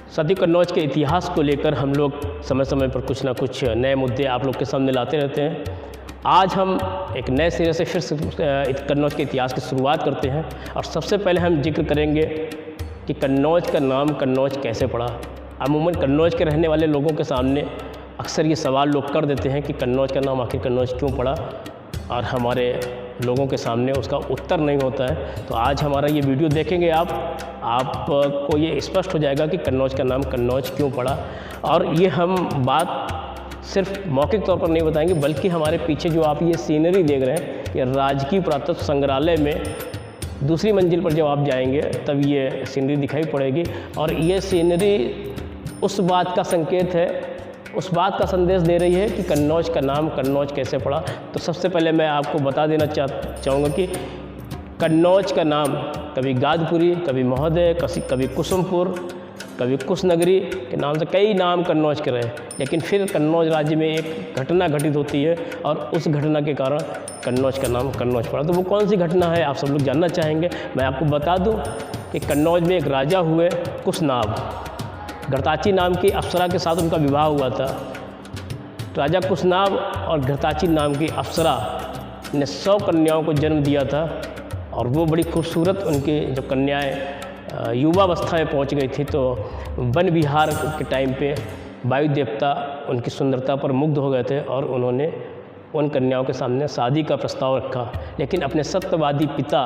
सदी कन्नौज के इतिहास को लेकर हम लोग समय समय पर कुछ ना कुछ नए मुद्दे आप लोग के सामने लाते रहते हैं। आज हम एक नए सिरे से फिर से कन्नौज के इतिहास की शुरुआत करते हैं और सबसे पहले हम जिक्र करेंगे कि कन्नौज का नाम कन्नौज कैसे पड़ा। अमूमन कन्नौज के रहने वाले लोगों के सामने अक्सर ये सवाल लोग कर देते हैं कि कन्नौज का नाम आखिर कन्नौज क्यों पड़ा, और हमारे लोगों के सामने उसका उत्तर नहीं होता है। तो आज हमारा ये वीडियो देखेंगे आपको ये स्पष्ट हो जाएगा कि कन्नौज का नाम कन्नौज क्यों पड़ा। और ये हम बात सिर्फ मौखिक तौर पर नहीं बताएंगे, बल्कि हमारे पीछे जो आप ये सीनरी देख रहे हैं, ये राजकीय पुरातत्व संग्रहालय में दूसरी मंजिल पर जब आप जाएंगे तब ये सीनरी दिखाई पड़ेगी। और ये सीनरी उस बात का संकेत है, उस बात का संदेश दे रही है कि कन्नौज का नाम कन्नौज कैसे पड़ा। तो सबसे पहले मैं आपको बता देना चाहूँगा कि कन्नौज का नाम कभी गादपुरी, कभी महोदय, कभी कुसुमपुर, कभी कुशनगरी के नाम से कई नाम कन्नौज के रहे, लेकिन फिर कन्नौज राज्य में एक घटना घटित होती है और उस घटना के कारण कन्नौज का नाम कन्नौज पड़ा। तो वो कौन सी घटना है आप सब लोग जानना चाहेंगे। मैं आपको बता दूं कि कन्नौज में एक राजा हुए कुशनाभ, घरताची नाम की अप्सरा के साथ उनका विवाह हुआ था। राजा कुशनाभ और घरताची नाम की अप्सरा ने 100 कन्याओं को जन्म दिया था और वो बड़ी खूबसूरत, उनकी जब कन्याएं युवावस्था में पहुंच गई थी तो वन विहार के टाइम पे वायु देवता उनकी सुंदरता पर मुग्ध हो गए थे और उन्होंने उन कन्याओं के सामने शादी का प्रस्ताव रखा। लेकिन अपने सत्यवादी पिता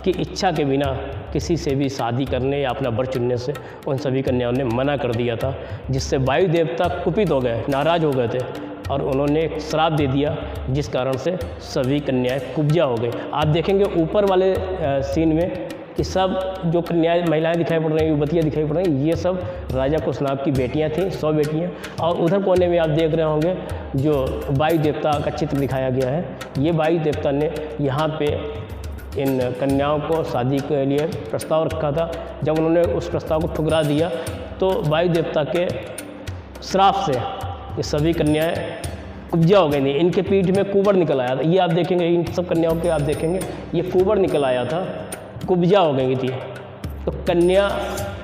की इच्छा के बिना किसी से भी शादी करने या अपना वर चुनने से उन सभी कन्याओं ने मना कर दिया था, जिससे वायु देवता कुपित हो गए, नाराज़ हो गए थे और उन्होंने एक श्राप दे दिया, जिस कारण से सभी कन्याएं कुब्जा हो गई। आप देखेंगे ऊपर वाले सीन में कि सब जो कन्याएं महिलाएं दिखाई पड़ रही हैं, युवतियाँ दिखाई पड़ रही हैं, ये सब राजा कुशनाभ की बेटियां थीं, 100 बेटियां। और उधर कोने में आप देख रहे होंगे जो वायु देवता का चित्र दिखाया गया है, ये वायु देवता ने यहाँ पे इन कन्याओं को शादी के लिए प्रस्ताव रखा था। जब उन्होंने उस प्रस्ताव को ठुकरा दिया तो वायु देवता के श्राप से ये सभी कन्याएं कुब्जा हो गई थी। इनके पीठ में कुबड़ निकल आया था, ये आप देखेंगे, इन सब कन्याओं के आप देखेंगे ये कुबड़ निकल आया था, कुब्जा हो गई थी। तो कन्या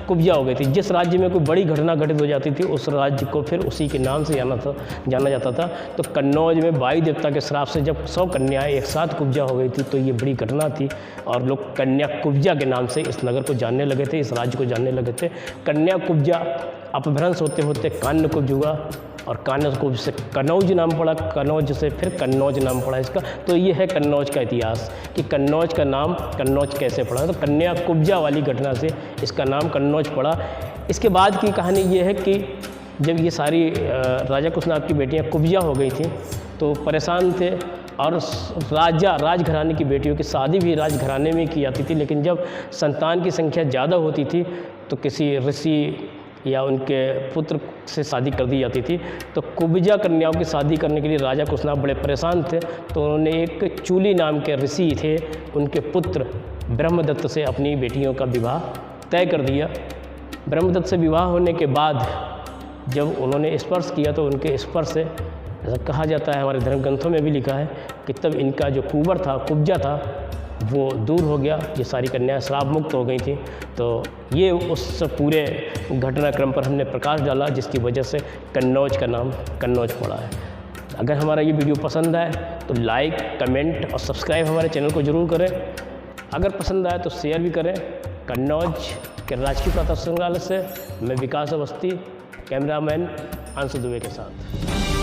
कुब्जा हो गई थी। जिस राज्य में कोई बड़ी घटना घटित हो जाती थी उस राज्य को फिर उसी के नाम से जाना जाता था। तो कन्नौज में वायु देवता के श्राप से जब 100 कन्याएं एक साथ कुब्जा हो गई थी तो ये बड़ी घटना थी और लोग कन्या कुब्जा के नाम से इस नगर को जानने लगे थे, इस राज्य को जानने लगे थे। कन्या कुब्जा अपभ्रंश होते होते कान्य कुब्ज हुआ और कान्य कुब्ज से कन्नौज नाम पड़ा, कन्नौज से फिर कन्नौज नाम पड़ा इसका। तो ये है कन्नौज का इतिहास कि कन्नौज का नाम कन्नौज कैसे पड़ा। तो कन्या कुब्जा वाली घटना से इसका नाम कन्नौज पड़ा। इसके बाद की कहानी ये है कि जब ये सारी राजा कुशनाभ की बेटियां कुब्जा हो गई थी तो परेशान थे और राजघराने की बेटियों की शादी भी राजघराने में की जाती थी। लेकिन जब संतान की संख्या ज़्यादा होती थी तो किसी ऋषि या उनके पुत्र से शादी कर दी जाती थी। तो कुब्जा कन्याओं की शादी करने के लिए राजा कुशनाभ बड़े परेशान थे, तो उन्होंने एक चूली नाम के ऋषि थे, उनके पुत्र ब्रह्मदत्त से अपनी बेटियों का विवाह तय कर दिया। ब्रह्मदत्त से विवाह होने के बाद जब उन्होंने स्पर्श किया तो उनके स्पर्श से, ऐसा कहा जाता है, हमारे धर्म ग्रंथों में भी लिखा है कि तब इनका जो कुंवर था, कुब्जा था, वो दूर हो गया। ये सारी कन्याएं श्राप मुक्त हो गई थी। तो ये उस पूरे घटनाक्रम पर हमने प्रकाश डाला जिसकी वजह से कन्नौज का नाम कन्नौज पड़ा है। अगर हमारा ये वीडियो पसंद आए तो लाइक, कमेंट और सब्सक्राइब हमारे चैनल को ज़रूर करें। अगर पसंद आए तो शेयर भी करें। कन्नौज के राजकीय पुरातत्व संग्रहालय से मैं विकास अवस्थी, कैमरामैन अंशु दुबे के साथ।